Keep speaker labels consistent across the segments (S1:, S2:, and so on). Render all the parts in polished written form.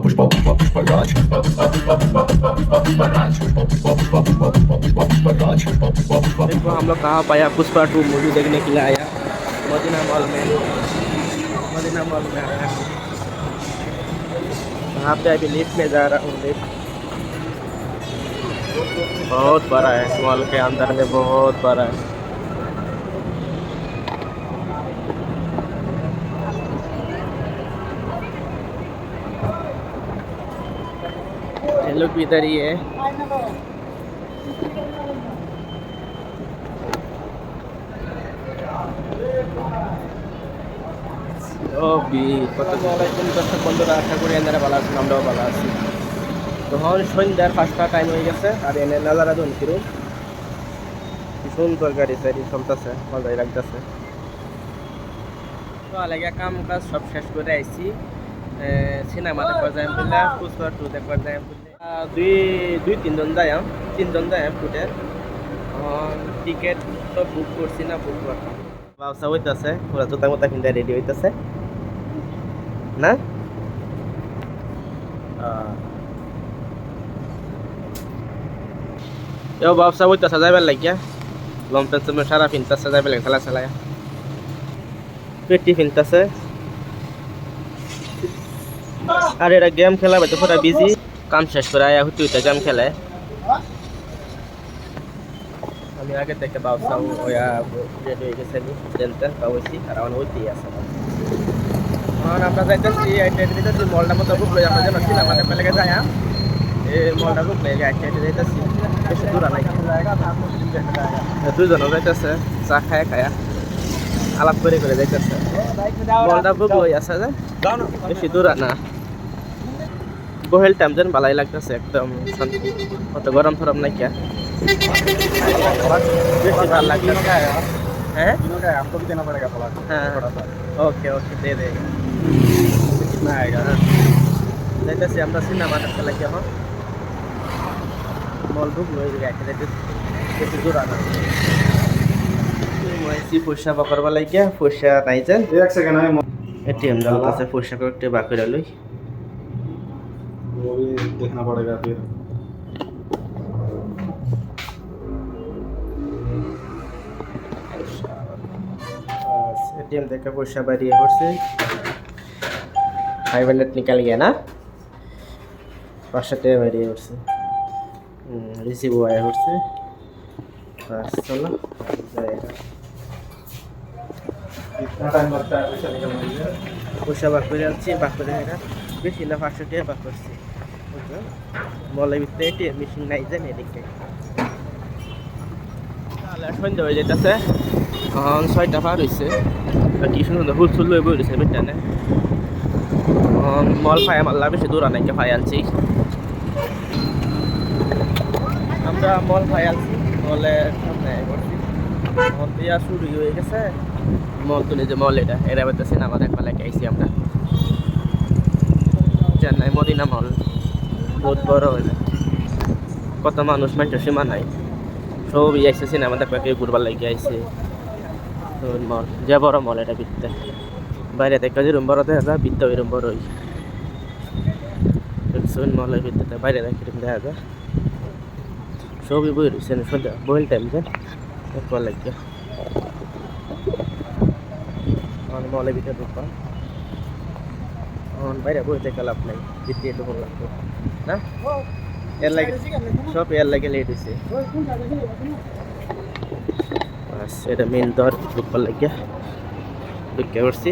S1: पुष्पराज
S2: देखो हम लोग कहाँ पाया पुष्पा 2 मूवी देखने के लिए आया मदीना मॉल में आया वहाँ पे अभी लिफ्ट में जा रहा हूँ लिफ्ट बहुत बड़ा है मॉल के अंदर में बहुत बड़ा है ये लोग भी इधर ही है দর্শক বন্ধুরা আশা করি এনারা ভালো আছেন আমরাও ভালো আছি তখন সন্ধ্যার 5টা টাইম হয়ে গেছে আর এনে নাজারা দন কিরু সুন্দর গাড়ি সাইডি চলতেছে মজাই লাগতেছে তো আলাদা কাম কাজ সব শেষ করে আইছি সিনেমা দেখবার যাই বললাম পুষ্পা 2 দেখবার যাই দুই তিনজন যাই ফুটে টিকিট তো বুক করছি না বুক করতাম ব্যবসা হইতেছে পুরা জুতা মোতা কিনতে রেডি হইতেছে না এও ব্যবসা হইতেছে যাইবার লাগিয়া লং প্যান্ট সারা ফিনতেছে যাইবার লাগে খেলা চালায় পেটি ফিনতেছে আর এরা গেম খেলা বাইতে পুরা বিজি কাম শেষ করে আয়া হইতে গেম খেলে আমি আগে থেকে ব্যবসা ওয়া রেডি হয়ে গেছে টেনশন পাওয়াছি আর আমার হইতেই আছে আর আমরা যাইতেছি আইটেডিতে মলটা মতো বুক লই আমরা যেন সিনেমা দেখতে লাগে যাই এই মলটা বুক লই আইটেডি যাইতেছি বেশি দূর নাই দুইজন যাইতেছে চা খায় খায়া আলাপ করে যাইতেছে মলটা বুক লই আছে যে বেশি দূর না বহেল টাইম যেন ভালাই লাগতেছে একদম শান্তি অত গরম থরম নাই কিয়া বেশি ভালো লাগতেছে হ্যাঁ आपको भी देना पड़ेगा थोड़ा ओके दे देगा कितना आएगा जैसे আমরা সিনেমা দেখতে লাগি এখন মল বুক লই যাইতে বেশি দূর না মইছি পয়সা বাকরবা লাগিয়া পয়সা নাই যে এক সেকেন্ড আমি एटीएम डालता से पयसा करते बाकी लई
S1: वो भी देखना पड़ेगा फिर
S2: एटीएम देखा पैसा बारिए करছে 500 निकल गया ना 500 টাকা বারিয়ে করছে রিসিভ আয়া করছে बस चलो जाएगा
S1: कितना टाइम लगता है पैसा निकलने में
S2: पैसा बाकी যাচ্ছে বাকি টাকা বেশি না 500 টাকা বাকি করছে বুঝছো মলের ভিতরে এটিএম মেশিন নাই জানেন এদিকে তাহলে সন্ধ্যা হয়ে যাইতেছে এখন 6টা পার হইছে কি সুন্দর হুলচুল লই বইছে বেটানে মল ফাই মাল্লা বেশি দূর নাই কে ফাই আনছি আমরা মল ফাই আনছি মলে সামনে করছি মল দিয়া শুরু হয়ে গেছে মল তো যে মল এটা বাইতে সিনেমা দেখবা লাগে আইছি আমরা চেন্নাই মদিনা মল বহুত বড় হইছে কত মানুষ মানুষের সীমা নাই সবই আইছে সিনেমা দেখবা কেউ ঘুরবার লাগে আইছে মল যে বড় মল এটা বিত্তে বাইরে থেকে যেরকম বড় দেখা যায় বিত্তে ওইরকম বড়ই দেখছেন মলের ভিতরে বাইরে থেকে দেখা যায় সবই বই রয়েছে সন্ধ্যা বইল টাইম যে দেখবার লাগে মলের ভিতরে ঢুকবা বাইরে বই থেকে লাভ নাই বিত্তে ঢুকন লাগবে না এর লাগে সব এর লাগে লেট হয়েছে এটা মেন দর ঢুকবার লাগিয়া ঢুকে পড়ছি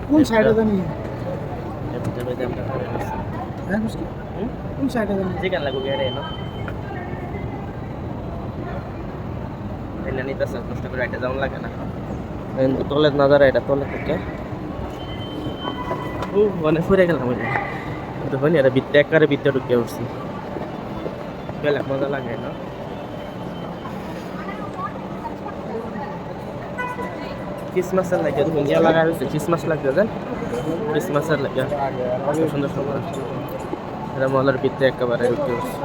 S3: কোন সাইডে জানি কোন সাইডে জানি
S2: যেখানে লাগবে গেড়ে না নিতে কষ্ট করে একটা যেমন লাগে না তোলে না দাঁড়া এটা তোলে থেকে মানে ফুরে গেলাম দেখুন এটা বিদ্যা একারে বিদ্যা ঢুকে উঠছি বেলা মজা লাগে না ক্রিসমাসের লাগে দেখুন ইয়া লাগা হয়েছে ক্রিসমাস লাগবে যে ক্রিসমাসের লাগে সুন্দর সুন্দর এটা মলের বিদ্যা একেবারে ঢুকে উঠছে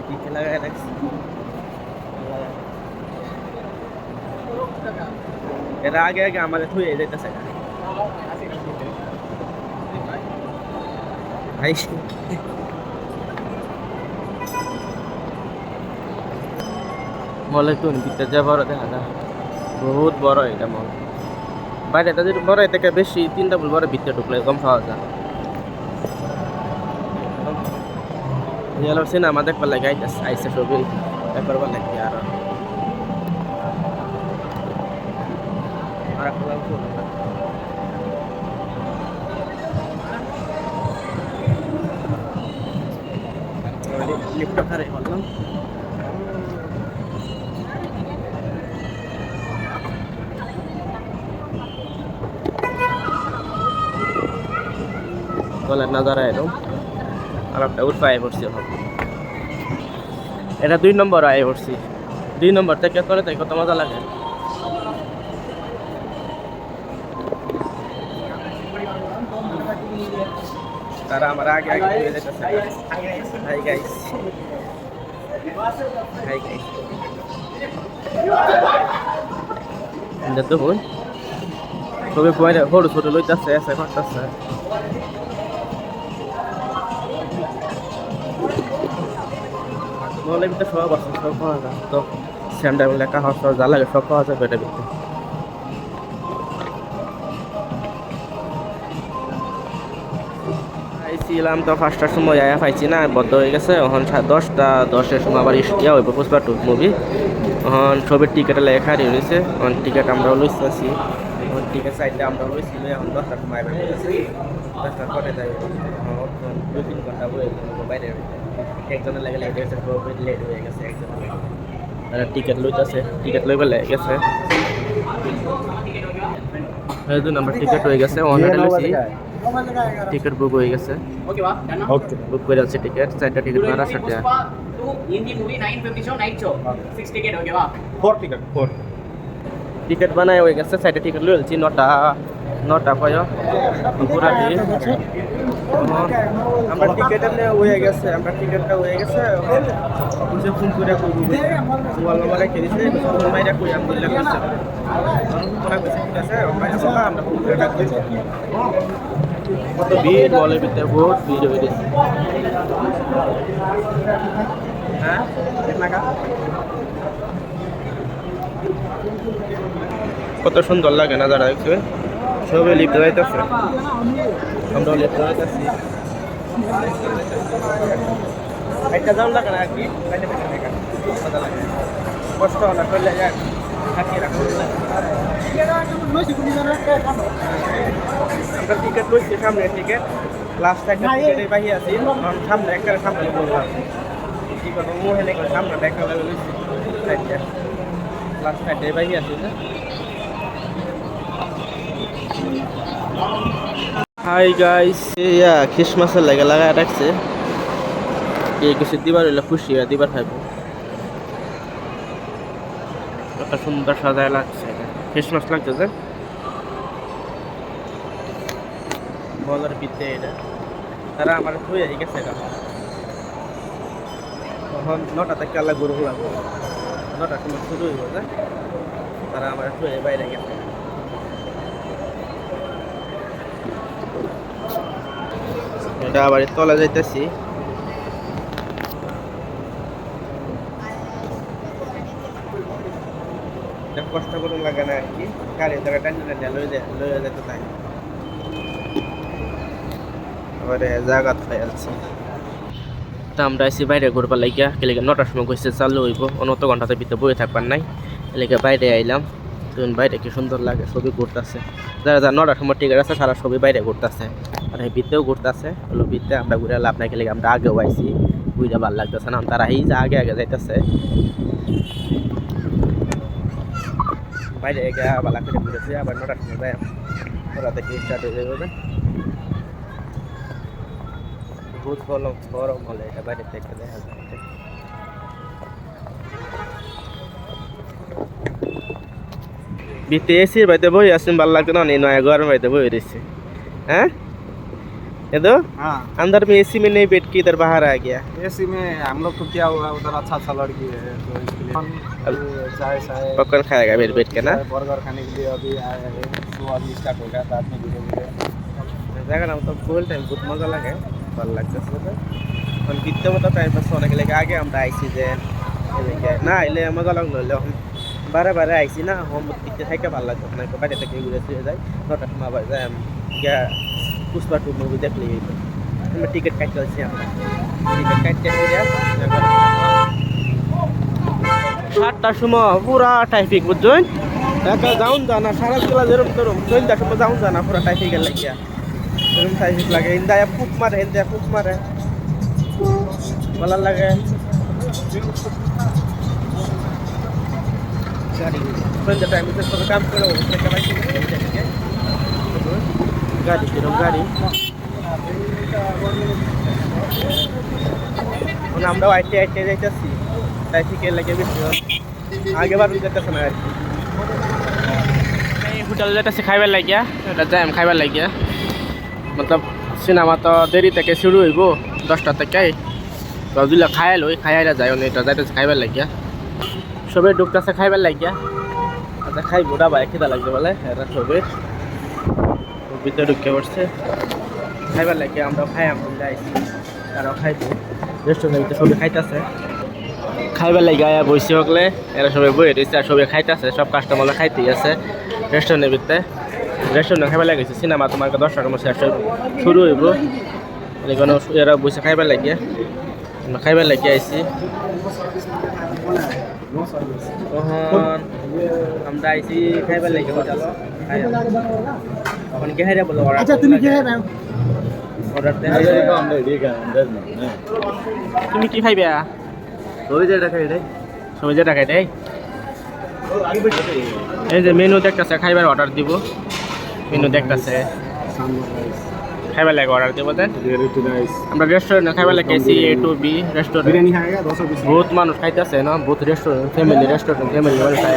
S2: টিকে লাগাই রাখছি এর আগে আগে আমাদের থুয়ে যেতেছে ভাই মলে তো ভিতরে যা বড় দেখা যায় বহুত বড় এটা মল বাইরে এটা যদি বড় থেকে বেশি 3টা বড় ভিতরে ঢুকলে কম পাওয়া যায় Yellow সিনেমা দেখবার লাগে আইসে ছবি দেখবার লাগে আর লিফট খারে বললাম বলে নজারা এরকম আর একটা উঠে পড়ছি এটা 2 নম্বর আয় পড়ছি 2 নম্বর থেকে করে তাই কত মজা লাগে তারা আমার আগে আগে চলে যেতেছে হাই গাইস হাই গাইস দেখুন সবে পয়লা হড়ু ছোট লইতাছে এসে করতেছে মলের ভিতরে সব আছে সব পাওয়া যায় তো স্যান্ডাল লেখা হওয়ার সব যা লাগে সব পাওয়া যাবে এটার ভিতরে আইছিলাম তো 5টার সময় আয়া পাইছি না বদ্ধ হয়ে গেছে এখন 10টা 10-এর সময় আবার ইয়া হইব পুষ্পা 2 মুভি এখন ছবির টিকিটে লেখা রয়েছে এখন টিকিট আমরাও লইছি এখন টিকিট সাইডে আমরাও লইছি এখন 10টার সময় আইবে 10টার পরে যাই 2-3 ঘন্টা বই বাইরে একজনের লাগে লেট হয়েছে খুব লেট হয়ে গেছে একজন তারা টিকিট লইতেছে টিকিট লইবে গেছে এই 2 নাম্বার টিকিট হয়ে গেছে অনলাইনে লইছি টিকিট বুক হয়ে গেছে
S3: ওকে বা ডান
S1: ওকে
S2: বুক করে আছে টিকিট 4টা টিকিট মারা সাথে
S3: Hindi movie 950 show night show 6 ticket okay বা
S1: 4 টিকেট 4
S2: টিকিট বানায় হয়ে গেছে 4টা টিকিট লইছি 9টা কয় পুরা দিয়ে আমরা টিকিটটা হয়ে গেছে আমরা টিকিটটা হয়ে গেছে বুঝে ফোন করে কইবো মোবাইল নাম্বার রেখে দিছে ফোন মাইরা কই আমি দিলাম কইছে তোরা কইছে ঠিক আছে আমরা ফোন করে ডাক দিছি কত ভিড় মলের ভিতরে বহুত ভিড় হয়ে গেছে হ্যাঁ টাকা কত সুন্দর লাগে না যারা দেখছে সবে লিফট যাইতেছে আমরা লিফট যাইতেছি একটা দাম লাগে না কি কষ্ট না করলে যাক থাকি রাখো আমরা টিকিট লইছি সামনে টিকিট লাস্ট একটা টিকিটের বাহি আছি সামনে একটা সামনে বললাম কি করবো মোহেনে করে সামনে দেখা লইছি লাস্ট একটা বাহি আছি না হাই গাইস ইয়া খ্রিসমাসের লাগে লাগায় রাখছে কে কিছু দিবার হইলে খুশি হয় দিবার খাইব কত সুন্দর সাজায় লাগছে খ্রিসমাস লাগতেছে বলার ভিতরে এটা তারা আমার হয়ে গেছে তখন 9টা থেকে আল্লাহ গরু লাগবে 9টার সময় শুরু হইব যে তারা আমার হয়ে বাইরে গেছে এটা আবার তলা যাইতেছি কষ্ট করুন লাগে না আর কি গাড়ি জায়গা টাইনে লয়ে যেতে তাই আবার জায়গা খাই আছে তা আমরা এসে বাইরে ঘুরবার লাগিয়া এলাকা 9টার সময় গেছে চালু হইব অনত ঘন্টাতে ভিতরে বয়ে থাকবার নাই এলাকা বাইরে আইলাম তখন বাইরে কি সুন্দর লাগে ছবি ঘুরতেছে যারা যারা 9টার সময় টিকিট আছে সারা ছবি বাইরে ঘুরতেছে আর এই ভিতরেও ঘুরতেছে হলো ভিতরে আমরা ঘুরে লাভ নাই খেলে আমরা আগেও আইছি বুঝতে ভালো লাগতেছে না তারা এই যে আগে আগে যাইতেছে বাইরে গিয়ে ভালো করে ঘুরেছি আবার 9টার সময় যাই ওরা থেকে স্টার্ট হয়ে যাবে বহুত গরম হলে এটা বাইরে থেকে দেখা যায় বিতে এসির বাইতে বই আসেন ভালো লাগতো না নয় গরম বাইতে বই রয়েছে হ্যাঁ ये तो
S1: हाँ
S2: अंदर में एसी में नहीं बैठ के इधर बाहर आ गया।
S1: एसी में हम लोग को क्या हुआ, उधर अच्छा अच्छा लड़की है तो इसके लिए चाय चाय
S2: पॉपकॉर्न खाएगा बैठ के ना।
S1: बर्गर खाने के लिए अभी आए हैं, तो अभी स्टार्ट होगा बाद में धीरे धीरे।
S2: জায়গাটা তো ফুল টাইম বহুত মজা লাগে, ভালো লাগতেছে। এখন বিদ্যা মতো টাইম পাস অনেক লেগে আগে আমরা আইছি যে এদিকে না এলে মজা লাগলো, হলে এখন বারে বারে আইছি না, হোম বিদ্যা থেকে ভালো লাগতো না, বাইরে থেকে ঘুরে ফিরে যাই, 9টার সময় আবার যাই গিয়া পুষ্পা 2 মুভি দেখলে গেল। আমরা টিকিট কাটতে আছি, আমরা টিকিট কাটতে গিয়া 7টার সময় পুরা ট্রাফিক বুঝছেন, একা যাউন জানা সারা জেলা যেরকম ধরুন 4টার সময় যাউন জানা পুরা ট্রাফিকের লাগিয়া এরকম ট্রাফিক লাগে, ইন্দায়া ফুক মারে ভালো লাগে। গাড়ি সন্ধ্যা টাইমে তো কাম করে গাড়ি কিরম গাড়ি আমরাও আইটে যাইতেছি, ট্রাফিকের লাগে বেশি আগে বার যেতেছে না আর কি। হোটেল যেতেছি খাইবার লাগিয়া, এটা যাই খাইবার লাগিয়া, मतलब সিনেমা তো দেরি থেকে শুরু হইব 10টা থেকে, তো দুলা খাইল ওই খাইয়া যায় এটা যাইতেছে খাইবার লাগিয়া, সবাই ঢুকতেছে খাইবার লাগিয়া। আচ্ছা খাইবো ডাবা খিদা লাগবে বলে এরা সবাই ভিতরে ঢুকে পড়ছে খাইবার লাগিয়া, আমরাও খাই আমরা যাইছি, তারাও খাইবো রেস্টুরেন্টে সবাই খাইতেছে খাইবার লাগিয়া বসে হকলে এরা সবাই বই রয়েছে আর সবাই খাইতেছে, সব কাস্টমাররা খাইতেই আছে রেস্টুরেন্টের ভিতরে। রেস্টুরেন্টে খাইবার লাগিয়েছে, সিনেমা তোমার 10টার মধ্যে শুরু হইব, এখানে এরা বসে খাইবার লাগিয়ে খাইবার লাগিয়ে আইসি। আমরা আইসি খাইবার লাগিয়ে এখন কে হাইরা বলো অর্ডার, তুমি কি খাইবা অর্ডার তুমি কি খাইবা? সবাই যেটা খাই দেয়, সবাই যেটা খাই দেয়। এই যে মেনু দেখতেছে খাইবার অর্ডার দিব, মেনু দেখতেছে খাইবার লাগে অর্ডার দেবো। আমরা রেস্টুরেন্টে খাইবার লাগে AC A to B restaurant, বহুত মানুষ খাইতেছে না, বহুত রেস্টুরেন্ট ফ্যামিলি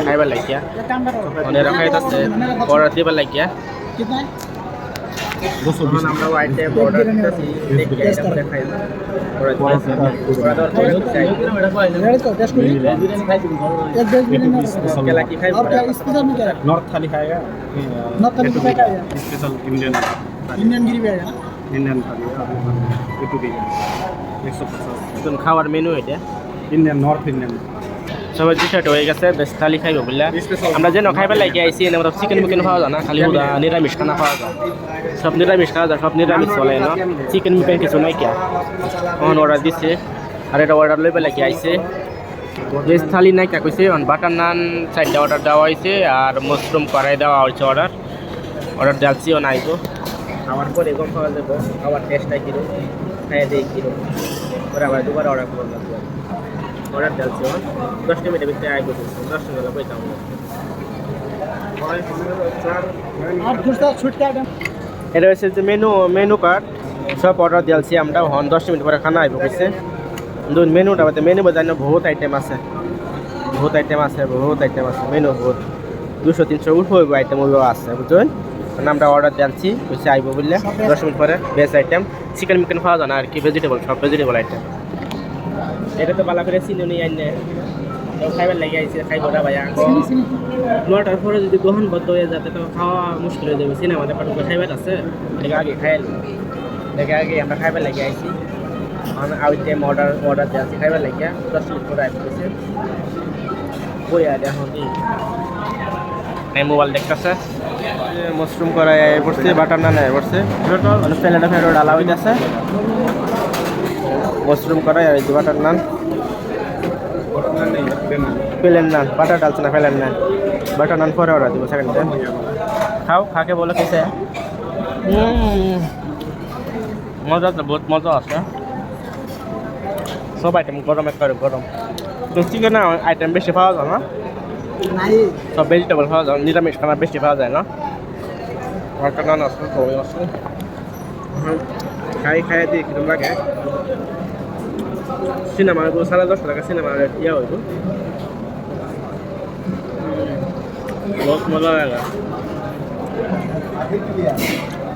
S2: খাইবার লাগিয়া ওনারা খাইতেছে অর্ডার দিবার লাগিয়া। আমরা আইটেম অর্ডার দিতেছি
S1: नॉर्थ थाली खाएगा, स्पेशल इंडियन गिरी भी आएगा, इंडियन थाली A to B 150
S2: খাওয়ার মেনু এটা
S1: इंडियन नॉर्थ इंडियन
S2: সবাই টি-শার্ট হয়ে গেছে, বেশ থালি খাইব বললে। আমরা যেন খাইবার লাগিয়ে আইসি এনে আমরা চিকেন মিকেন খাওয়া যায় না, খালি হুদা নিরামিষ খানা খাওয়া যায়, সব নিরামিষ খাওয়া যায়, সব নিরামিষ চলে না, চিকেন মিকেন কিছু নাই কে। অন অর্ডার দিছে আর এটা অর্ডার লইবার লাগিয়ে আইসে, ভেজ থালি নাই কে কইছে, বাটার নান 4টা অর্ডার দেওয়া হয়েছে আর মাশরুম কড়াই দেওয়া হয়েছে অর্ডার দিচ্ছি ও নাইবো খাওয়ার পরে গম খাওয়া যাবো, খাওয়ার টেস্টটা কিরো খাইয়ে দিই কিরো পরে আবার দুবার অর্ডার করবো লাগবে। অর্ডার দিচ্ছি 10 মিনিটের ভিতরে আইবো, 10 মিনিট পয়সা এটা হচ্ছে যে মেনু কার্ড, সব অর্ডার দিয়েছি আমরা। 10 মিনিট পরে খানা আইব কইছে। মেনুটা মেনু বাজানো বহুত আইটেম আছে, মেনু বহুত 200-300 উঠবো আইটেম ওগুলো আছে বুঝলেন। আমরা অর্ডার দিয়েছি কইছে আইব বললে 10 মিনিট পরে। ভেজ আইটেম চিকেন মিকেন খাওয়া যায় না আর কি, ভেজিটেবল সব ভেজিটেবল আইটেম। এটা তো বালা করে চিনি নিয়ে আইনে খাইবার লাগে আইসি, খাইব না ভাইয়া 9টার পরে যদি গ্রহণ বদ্ধ হয়ে যাতে তো খাওয়া মুশকিল হয়ে যাবে। সিনেমাতে পাঠক খাইবার আছে এটাকে আগে খাইল, এটাকে আগে আমরা খাইবার লাগে আইসি। আইটেম অর্ডার দিয়েছি খাইবার লাগে 10 মিনিট পরে আসতেছে বই আর এখন মোবাইল দেখতেছে। মাশরুম করাই পড়ছে, বাটার নান পড়ছে, প্লেটে ফেরো ডালা হইতেছে মাশরুম করাই আর বাটার নান, প্লেন নান, বাটার ডালছে না প্লেন নান, বাটার নান পরে অর্ডার দিব সেকেন্ড টাইম। খাও খাকে বলো কেসে মজা, তো বহুত মজা আছে, সব আইটেম গরম একবারে গরম। চিকেন আইটেম বেশি পাওয়া যায় না, সব ভেজিটেবল পাওয়া যায়, নিরামিষ খানা বেশি পাওয়া যায় না। বাটার নান আছে, সবই আছে, খাই দিয়ে কিরম লাগে। সিনেমা 10.5 টাকা সিনেমা ইয়া হইব, বহুত মজা লাগে,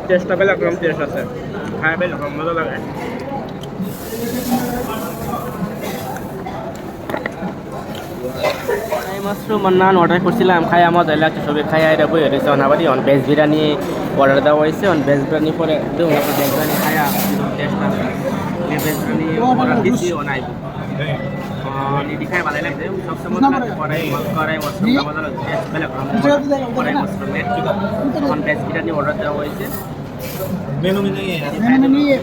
S2: টেস্টটা বেলা কম টেস্ট আছে। খাই বেশ মজা লাগে মাশরুম নান অর্ডার করছিলাম খাই মজা লাগছে সবাই খাই আইরা বই হয়েছে অনাবারই অন ভেজ বিরিয়ানি অর্ডার দেওয়া হয়েছে অন ভেজ বিরিয়ানি পরে দেখুন ভেজ বিরিয়ানি খায়া টেস্ট আছে ভেজ বিরিয়ানি অর্ডার দিচ্ছি অনাইব নিদি খাই ভালো লাগছে সবসময় কড়াই মশরুম মজা লাগছে বেলা কড়াই মশরুম এখন ভেজ বিরিয়ানি অর্ডার দেওয়া হয়েছে
S1: মেনু নিয়ে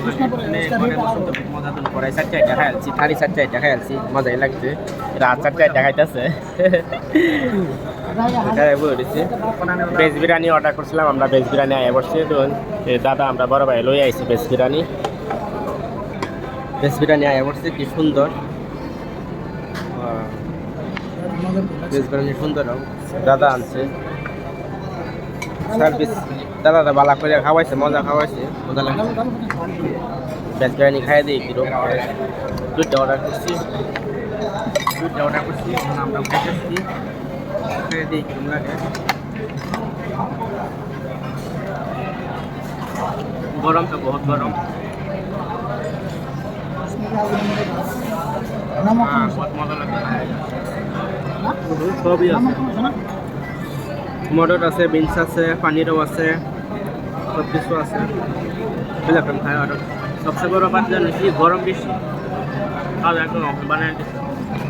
S2: কড়াই চারটে দেখা যাচ্ছি থালি চারটে দেখা যাচ্ছি মজাই লাগছে রাত চারটে দেখাইতেছে ভেজ বিরিয়ানি অর্ডার করছিলাম আমরা ভেজ বিরিয়ানি আয়া বসছি দাদা আমরা বড় ভাই লই আইছি ভেজ বিরিয়ানি আয়া বসছে কি সুন্দর ভেজ বিরিয়ানি সুন্দর দাদা আনছে সার্ভিস দাদা বালা করে খাওয়াইছে মজা খাওয়াইছে মজা লাগছে ভেজ বিরিয়ানি খাই দিই কিরকম দুধটা অর্ডার করছি আমরা খাইতেছি খাই দিই কিরকম লাগে গরম তো বহুত গরম বহুত মজা লাগে সবই আছে মটর আছে বিনস আছে পানিরও আছে সব কিছু আছে এরকম খাই আর সবচেয়ে বড় কথা জানি কি গরম বেশি খাওয়া একদম বানায় দিচ্ছে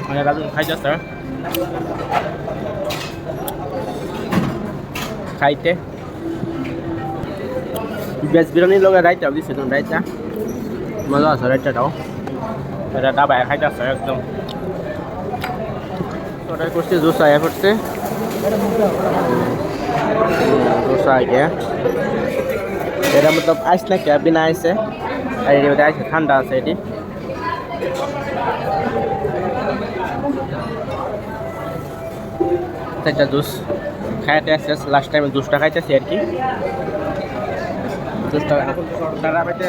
S2: মানে রাজু খাইছে স্যার খাইতে ভেজ বিরিয়ানির লগে রাইতা দিচ্ছে তুমি রাইতা মজা আছে রাইতাটাও এটা ডাবায় খাইতে আছে একদম অর্ডার করছে জুস আয়া করছে डोसा आ गया এটা मतलब आइस ना क्या बिना आइस है और ये आइस ठंडा আছে এটি এটা জুস খাইতে আছে লাস্ট টাইম জুসটা খাইতেছি আর কি জুসটা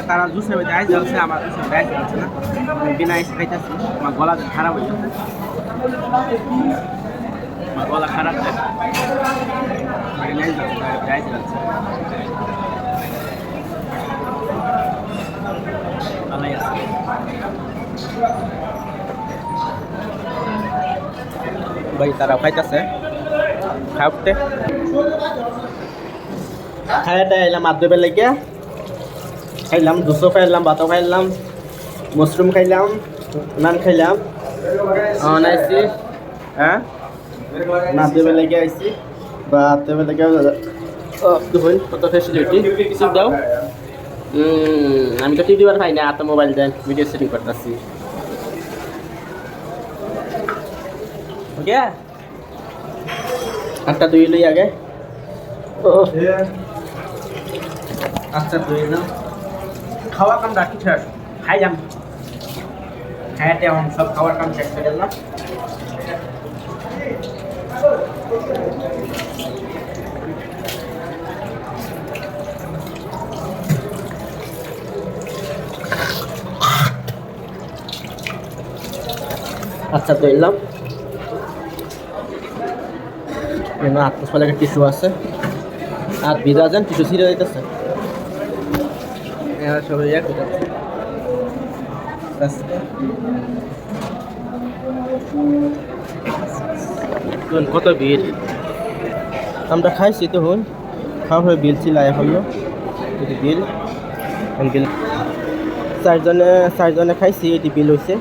S2: তারা জুসের মধ্যে আইস জ্বলছে আমার জুসের আইস জ্বলছে না বিনা আইস খাইতেছি আমার গলা খারাপ হয়ে যাচ্ছে আমার গলা খারাপ যায় ভাই তারা খাইতেছে খাওয়াতে খাইতে এলাম আধবেলা লেগে খাইলাম দুশো খাইলাম ভাতও খাইলাম মশরুম খাইলাম নান খাইলাম আইসি হ্যাঁ আধবেলা লেগে আইসি বা আধবেলা লেগে দেখুন কত ফেসিলিটি কিছু দাও আমি তো টিভি বার পাই না তো মোবাইল দেন ভিডিও সেটিং করতেছি ওকে আটটা দুই লই আগে আচ্ছা দুই না খাওয়া কাম রাখি শেষ খাই যাম খাইতে এখন সব খাওয়ার কাম শেষ করে দিলাম আচ্ছা তো এলাম হাত পাশে একটা টিস্যু আছে হাত ভিজা যান টিস্যু ছিঁড়ে যাইতেছে সবাই কত ভিড় আমরা খাইছি তো হন খাওয়া হয়ে বিল ছিল এখনো বিল বিল চারজনে খাইছি এটি বিল হয়েছে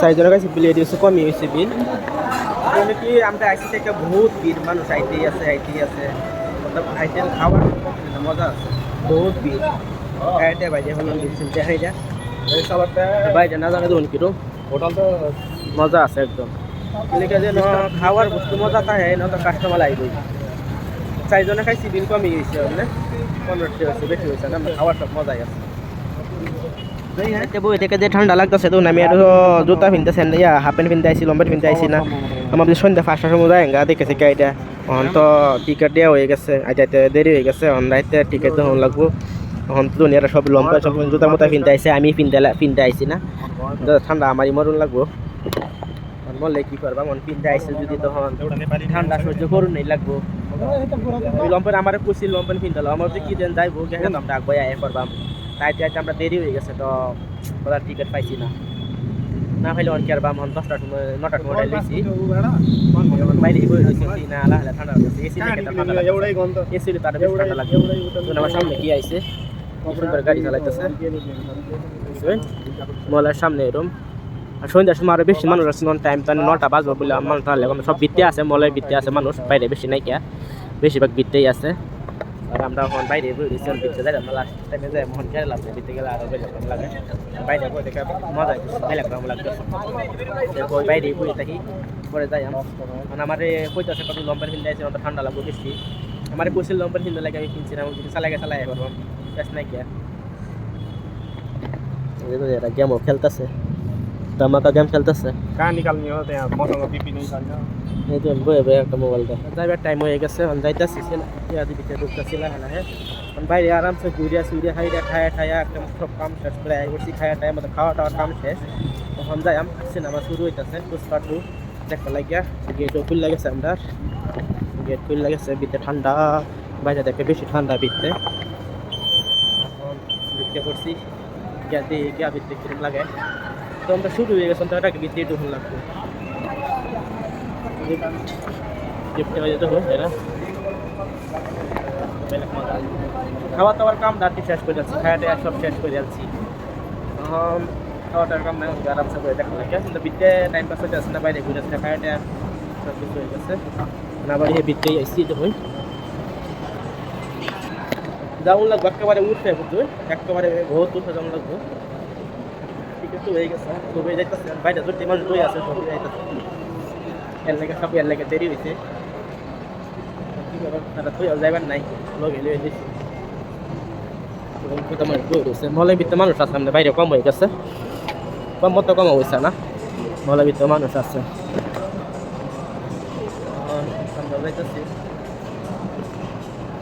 S2: চারজনে খাইছি বিল এটি হচ্ছে কমই হয়েছে বিল কি আমরা আইসি থেকে বহুত ভিড় মানুষ আইতেই আছে মতলব আইটেল খাওয়ার মজা আছে বহুত ভিড় খাইতে বাইরে হলো দিচ্ছেন দেখাই যা বাইরে না জানে দেখুন কিরম হোটেল তো মজা আছে একদম যে খাওয়ার বস্তু মজা থাকে না তো কাস্টমার আইবই চারজনে খাইছি বিল কমই গেছে মানে 15টি হয়েছে বেশি হয়েছে না খাওয়ার সব মজাই আছে বই থেকে যে ঠান্ডা লাগতেছে তখন আমি আর জুতা কিনতেছি ইয়া হাফ প্যান্ট কিনতে আইসি লম্বা কিনতে আইসি না আমার সন্ধ্যা 5টার সময় যায় গা দেখেছি গাড়িটা এখন তো টিকিট দেওয়া হয়ে গেছে যাইতে দেরি হয়ে গেছে এখন রাইতে টিকিট দেওয়া লাগবো এখন তো দুনিয়াটা সব লম্বা সব জুতা মোতা কিনতে আইসে আমি কিনতে আইসি না ঠান্ডা আমারই মরণ লাগবো বললে কি করবা মন কিনতে আইসে যদি তখন ঠান্ডা সহ্য করুন নাই লাগবো লম্পেন আমার কুচি লম্পেন কিনতে আমার যে কি দেন যাইবো কেন আমরা আগে আয় করবাম তাইতে আইতে আমরা দেরি হয়ে গেছে তো ওরা টিকিট পাইছি না না পাইলে অনেক আর বাম 10টার সময় 9টার সময় লইছি বাইরে বই রয়েছে না আলা ঠান্ডা লাগছে এসি থেকে ঠান্ডা লাগছে এসি তার বেশি ঠান্ডা লাগছে তো আমার সামনে কি আইছে কি সুন্দর গাড়ি চালাইতেছে মলের সামনে এরকম আর সন্ধ্যার সময় আরো বেশি মানুষ আছে টাইম তাহলে 9টা বাজবে বলে মানুষ তাহলে সব বৃত্তে আছে মলের বৃত্তে আছে মানুষ বাইরে বেশি নাই কে বেশিরভাগ বৃত্তেই আছে আর আমরা এখন বাইরে বইছি বৃত্তে যাই আমরা লাস্ট টাইমে যাই মন খেয়ে লাগছে বৃত্তে গেলে আরো বেশি লাগে বাইরে বই দেখে মজা লাগছে বাইরে বই থাকি পরে যাই মানে আমার কইতাছে কত লম্বার হিন্দে আছে ঠান্ডা লাগবে বেশি আমার পয়সা লম্বার হিন্দে লাগে আমি কিনছিলাম কিন্তু চালাই করবো বেশ নাই কে এরা গেমও খেলতেছে ধামাকা গেম খেলতেছে
S1: कहाँ निकाल्ने हो त्यहाँ मसँग बिपी निकाल्ने
S2: এই তো বয়ে বয়ে একটা মোবাইল দেয় যাইবার টাইম হয়ে গেছে এখন যাইতেছি ইয়াদি ভিতরে ঢুকতেছিল হ্যাঁ বাইরে আরামসে ঘুরিয়া সুরিয়া খাইয়া খায়া একটা সব কাম শেষ করে আই করছি খায়া টাইম মতো খাওয়া টাওয়ার কাম শেষ তখন যাই সিনেমা শুরু হইতেছে পুষ্পা 2 দেখতে লাগিয়া গেটও খুলে গেছে আমরা গেট খুলে গেছে ভিতরে ঠান্ডা বাইরে দেখে বেশি ঠান্ডা ভিতরে এখন ঢুকে পড়ছি গিয়া ভিতরে কিরম লাগে তো আমরা শুরু হয়ে গেছে তো এটাকে ভিতরে ঢুকন লাগবে গিফটে হয়ে যেতে হোক এরা খাওয়া দাওয়ার কাম রাত্রি শেষ করে যাচ্ছি খাওয়াটা সব শেষ করে যাচ্ছি খাওয়াটার কাম আরামসে করে দেখা লাগে কিন্তু বিদ্যে টাইম পাস হয়ে যাচ্ছে না বাইরে ঘুরে যাচ্ছে খাওয়াটা সব কিছু হয়ে গেছে না বাড়ি বিদ্যেই আসছি দেখুন যেমন লাগবে একেবারে উঠতে বুঝছো একেবারে বহুত উঠে যেমন লাগবে টিকিট তো হয়ে গেছে সবাই যাইতেছে বাইরে ধরতে মানুষ বই আছে সবাই যাইতেছে এর লেগে দেরি হয়েছে তারা তো যাইবার নাই লোক এলে বেশি মলের ভিতরে মানুষ আছে আমাদের বাইরে কম হয়ে গেছে কম মতো কম হয়েছে না মলের ভিতরে মানুষ আছে যাইতেছি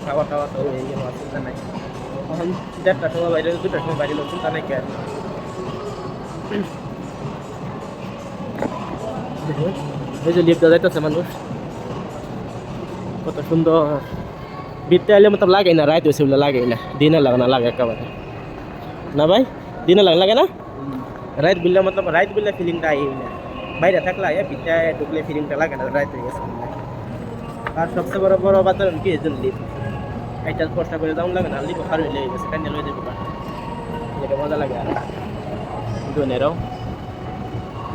S2: খাওয়া টাওয়া তো হয়ে গেল চিন্তা নাই এখন 1:30টার সময় বাইরে 2টার সময় বাইরে লোক চিন্তা নাই কে এই যে লিফট যাইতেছে মানুষ কত সুন্দর বিদ্যা এলে মতো লাগে না রাত হয়েছে বলে লাগে না দিনে লাগে না লাগে একেবারে না ভাই দিনে লাগে না রাত বললে মতলব রাত বললে ফিলিংটা আই না বাইরে থাকলে বিদ্যায় ঢুকলে ফিলিংটা লাগে না রাত হয়ে গেছে আর সবচেয়ে বড় বাজার কি এই জন্য লিফট এটা কষ্ট করে দাম লাগে না লিফট খারাপ হয়ে গেছে কান্নে লয়ে যাবো এটা মজা লাগে আর দুনেরও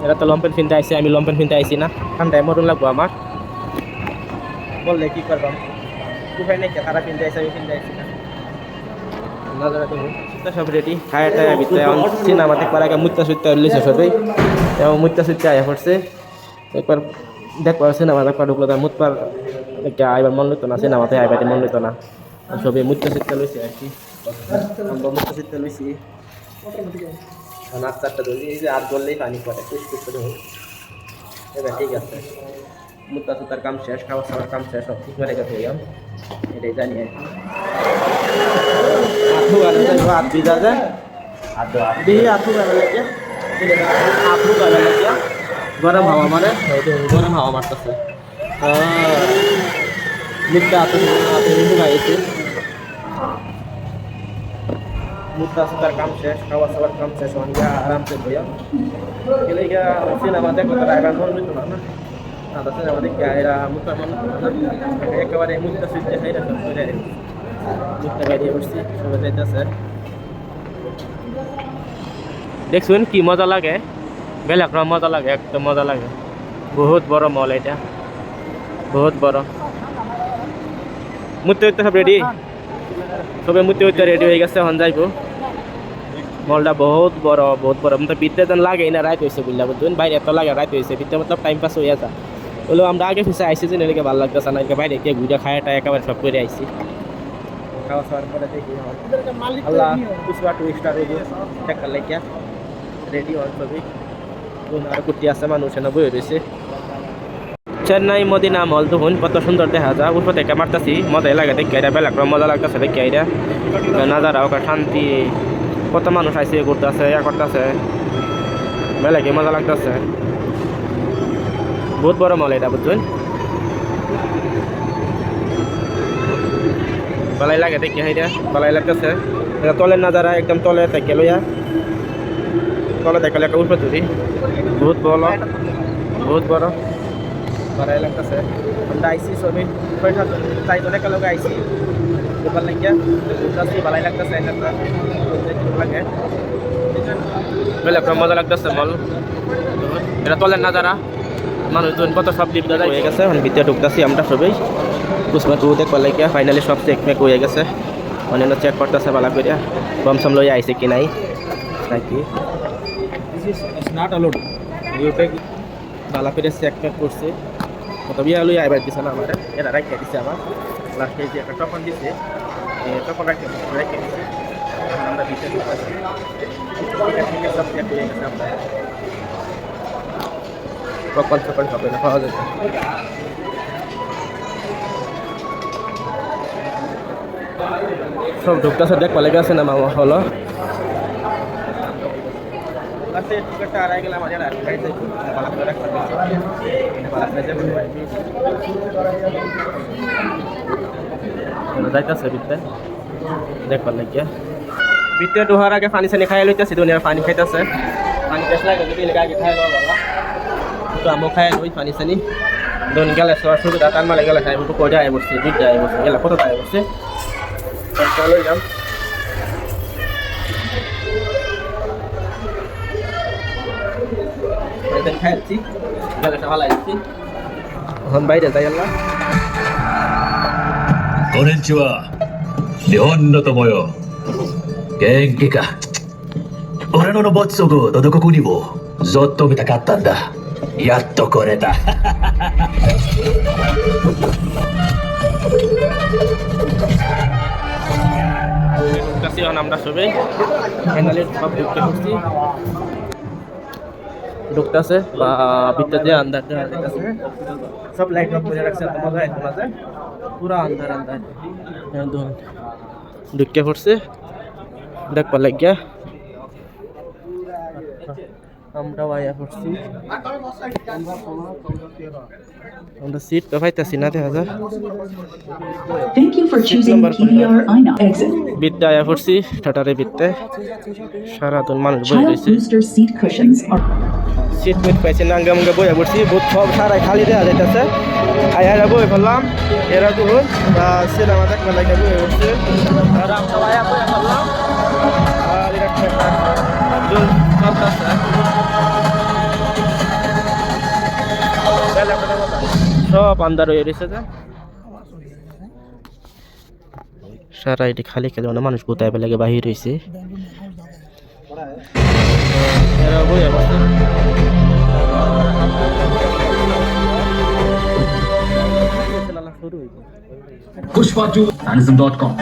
S2: এরা তো লম্পেন কিনতে আইসি আমি লম্পেন কিনতে আইসি না ঠান্ডায় মরণ লাগবো আমার বললে কি করবাম উপায় নেই খারাপ কিনতে আইসি আমি কিনতে আইসি না নজরে দেবো সব রেডি খায় টায় ভিতরে সিনেমা দেখবার আগে মুত্তা সুত্তা লিছে সবাই এবং মুত্তা সুত্তা আয়া পড়ছে একবার দেখবার সিনেমা দেখবার ঢুকলো তার মুতবার একটা আইবার মন লইতো না সিনেমাতে আইবাতে মন লইতো না সবাই মুত্তা সুত্তা লইছে আর কি আমরা মুত্তা সুত্তা লইছি নাস্তাটা ধরি এই যে আর বললেই পানি পড়ে কুচকুচ করে এবার ঠিক আছে মুত্তা সুতার কাম শেষ খাওয়া খাওয়ার কাম শেষ সব ঠিক করে গেছে এটাই জানি আঠু হাত ভিজা যায় দিয়ে আঠু গালা লাগে আঠু গালা লাগে গরম হাওয়া মারে গরম হাওয়া মারতেছে মিথ্যা আঠু হিন্দু গাইছে মুদ্রা সুতার কাম শেষ খাওয়া খাওয়ার কাম শেষ অনেক আরামসে বইয়া গেলে গিয়া সিনেমা দেখো তারা এবার মন লইতো না আদা সিনেমা দেখে এরা মুদ্রা মন একেবারে মুদ্রা সুইতে খাই রাখা করে মুদ্রা বাইরে বসছি সবাই যাইতেছে দেখছুন কি মজা লাগে বেলা ক্রম মজা লাগে একদম মজা লাগে বহুত বড় মল এটা বহুত বড় মুদ্রা সব রেডি সবাই মুতে উঠতে রেডি হয়ে গেছে এখন যাইব মলটা বহুত বড় মতলব বিদ্যা যেন লাগে না রাত হয়েছে বুঝলা বুঝলেন বাইরে এত লাগে রাত হয়েছে বিদ্যা মতলব টাইম পাস হয়ে যা বললো আমরা আগে পিছিয়ে আইসি যে এদিকে ভালো লাগতেছে না এদিকে বাইরে গিয়ে ঘুরে খায়াটা একেবারে সব করে আইসি খাওয়া খাওয়ার পরে দেখি আল্লাহ পুষ্পা 2 স্টার হইব দেখা লাগিয়া রেডি হন সবই আর কুটি আছে মানুষ না বই রয়েছে চেন্নাই মদিনা মল দেখুন কত সুন্দর দেখা যায় উপর থেকে মারতেছি মজাই লাগে দেখি এটা বেলা করে মজা লাগতেছে দেখি এটা নাজারা ওকে শান্তি কত মানুষ আইসে ঘুরতেছে করতেছে বেলা কি মজা লাগতেছে বহুত বড় মল এটা বুঝছেন ভালাই লাগে দেখি এটা ভালাই লাগতেছে এটা তলের নাজারা একদম তলে থেকে লইয়া তলে থেকে একটা উপরে তুলি বহুত বড় বাড়াই লাগতেছে আমরা আইসি সবই ছয়টা চারজন একেলগে আইসি দুবার লাগিয়া ভালাই লাগতেছে লাগে আপনার মজা লাগতেছে মল এটা তলের নাজারা মানুষজন কত সব লিপ দাদা হয়ে গেছে এখন ভিতরে ঢুকতেছি আমরা সবাই পুষ্পা টু দেখবার লাগিয়া ফাইনালি সব চেক মেক হয়ে গেছে অন্যান্য চেক করতেছে ভালো করিয়া বম সম লইয়া আইসে কি নাই নাকি
S1: নট অ্যালাউড ইউ টেক
S2: ভালো করে চেক মেক করছে তবে ইয়া লইয়া আইবার দিছে না আমার এরা রাখিয়ে দিছে আমার লাস্টে যে একটা টপন দিছে টপন রাখিয়ে দিছে আমরা ভিতরে ঢুকতেছি সব চেক হয়ে গেছে আমরা টপন হবে না পাওয়া যাবে সব ঢুকতেছে দেখবা লেগে আছে না মামা হলো টিকিটটা আড়াই গেলাম আমাদের যাইতেছে বিদ্যা দেখবার লাগিয়া বিদ্যা ডোহার আগে পানি চানি খাই লইতেছি দুনিয়ার পানি খাইতেছে পানি টেস্ট লাগে যদি আগে খাই লওয়া বাবা তো আমও খাই লই পানি চানি দোন গেলে সুবিধা টান মালে গেলে খাই একটু কয়টা আয় বসছে দুইটা আয় বসছে গেলে কতটা আয় বসছে চলো যাম খাইছি জায়গাটা ভালো লাগছে এখন বাইরে যাই আল্লাহ
S4: こんにちは。日本の友よ。元気か。俺のロボットとどこにもずっと見たかったんだ。やっと来れた。
S2: kasih আমরা সবাই ফাইনালি সব ঢুকতে করছি ঢুকতেছে বা ভিতরে যে আন্দার দেখতেছে সব লাইট অফ করে রাখছে তো মজা হইতো না পুরো আন্দার ঢুকতে পড়ছে দেখবার লাগিয়া আমরা আয়া পড়ছি আমরা সিট তো পাইতাছি না দেখা যায়
S5: Thank you for choosing PVR INOX exit.
S2: বিদ্যা আয়া পড়ছি ঠাটারে বিদ্যা সারা দিন মানুষ বই
S5: Child
S2: রয়েছে
S5: booster seat cushions are
S2: seat মিট পাইছে নাঙ্গা মুঙ্গা বইয়া পড়ছি বহুত সব সারাই খালি দেওয়া যাইতেছে আয়া বই ফেললাম এরা তো বা সিনেমা দেখবার লাগে বই পড়ছে আর আমরা আয়া বই ফেললাম আর এটা সব আন্দার হয়ে রয়েছে সারা এটি খালি খেলে অনেক মানুষ কোথায় লাগে বাহির হয়েছে
S4: Pushpa2Animism.com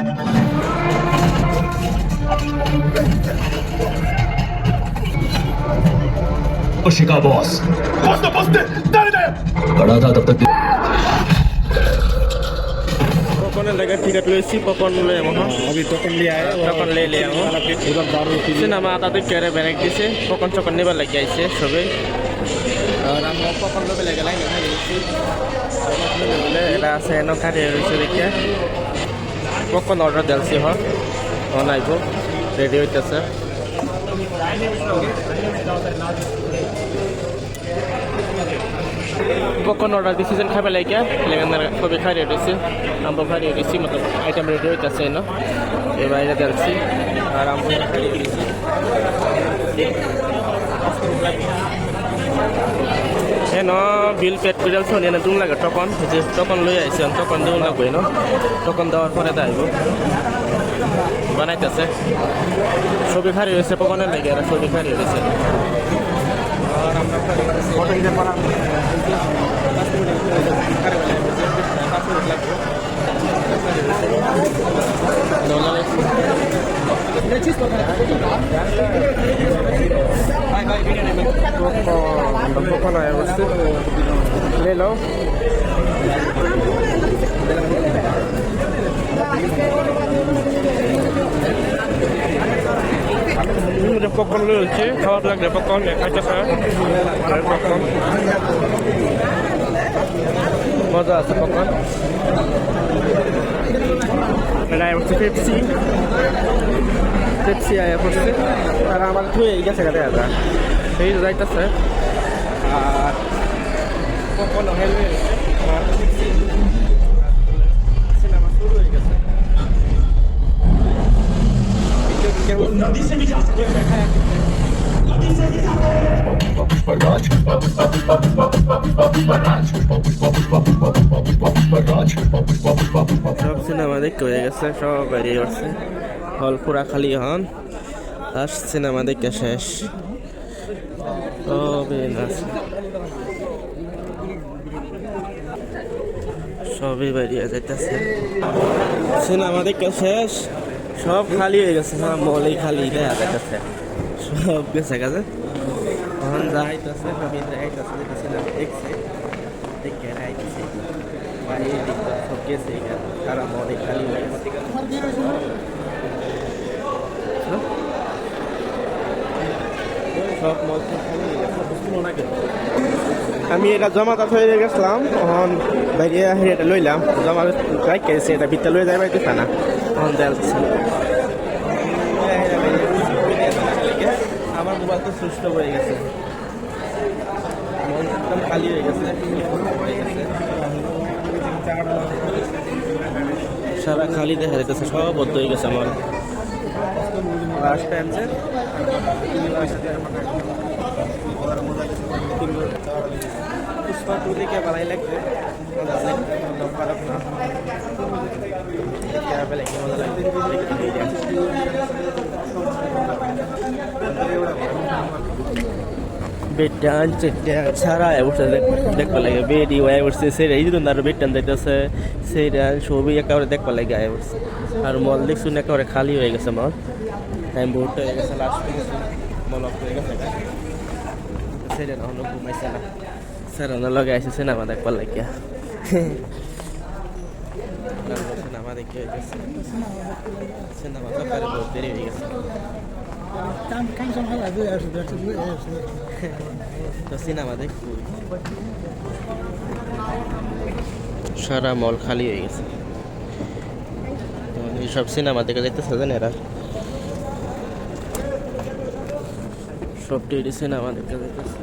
S4: Pushika boss. Boss the誰だよ? बड़ा था तब तक
S2: पकड़ने लगा टिकट लेसी पकड़ ले वहां
S1: अभी टोकन लिया है
S2: टोकन ले लिया हम
S1: उधर दारू पी
S2: सिनेमा आता तो केरे बैनक दिसे पकड़ चकन नेबा लग गया इसे सबे और हम पकड़ लो लगे लाइन है एला से नो खारे रहिसे देखिए पकड़ ऑर्डर देलसी ह अनाइबो रेडी হইতাছে पकड़ ऑर्डर डिसीजन खाबे लाइक लेकिन सबे खारे रहिसे हम खारे रहिसे मतलब आइटम रेडी হইতাছে না এই বাইরে দেলছি আর আমরা খালি দিছি এনো বিল পেড করে শুনি না দুম লাগে টকন যে টকন লই আইছে টকন দেও না কই না টকন দেওয়ার পরে দাইবো বানাইতেছে ছবি খারি হইছে পকনের লাগে আর ছবি খারি হইছে আর আমরা ফটো দিতে পারা ले लो पकड़ ले खावा लगे पकड़ खाइते पकड़ मजा আছে पकड़ এটা হচ্ছে পেপসি পেপসি আয়া পড়ছে আর আমার ধুয়ে গেছে গা দেখা যায় সেই যাইতেছে আর কখনো হেলবে আর সিনেমা শুরু হয়ে গেছে সব সিনেমা দেখতে হয়ে গেছে সব বেরিয়ে গেছে হল পুরা খালি হন আর সিনেমা দেখে শেষ সবই আছে সবই বেরিয়ে যাইতেছে সিনেমা দেখে শেষ সব খালি হয়ে গেছে সব মলই খালি দেখা যাইতেছে সব গেছে গেছে এখন যাইতেছে সবই যাইতেছে যেটা সিনেমা দেখছে দেখে যাইতেছে বাইরে দেখতে সব গেছে সারা মলই খালি হয়ে গেছে সব মল খালি হয়ে গেছে বুঝলো না কেন আমি এটা জমাটা হয়ে গেছিলাম তখন বাইরে এটা লইলাম জমা রাখছে এটা ভিতরে লয়ে যাই পাইতেছে না তখন দেখছে আমার মোবাইল তো সুস্থ হয়ে গেছে মন একদম খালি হয়ে গেছে সারা খালি দেখা যাইতেছে সব বদ্ধ হয়ে গেছে আমার লাস্ট টাইম যে পুষ্পা 2 দেখে ভালোই লাগছে খারাপ না মজা লাগছে বেটান সারা উঠছে দেখবা লাগে বেডি ওয়াই উঠছে সেটা এই জন্য আরো বেটান যাইতেছে সেটা ছবি একেবারে দেখবা লাগে আয় উঠছে আর মল দেখছুন একেবারে খালি হয়ে গেছে মল টাইম বহুত হয়ে গেছে লাস্ট মল অফ হয়ে গেছে সেটা না হলো ঘুমাইছে না স্যার ওনার লগে আসছে সিনেমা দেখবার লাগিয়া সিনেমা দেখে গেছে সিনেমা সকালে বহুত দেরি হয়ে গেছে তো সিনেমা দেখব সারা মল খালি হয়ে গেছে এইসব সিনেমা দেখে যাইতেছে জানেন এরা সব টিভি সিনেমা দেখে যাইতেছে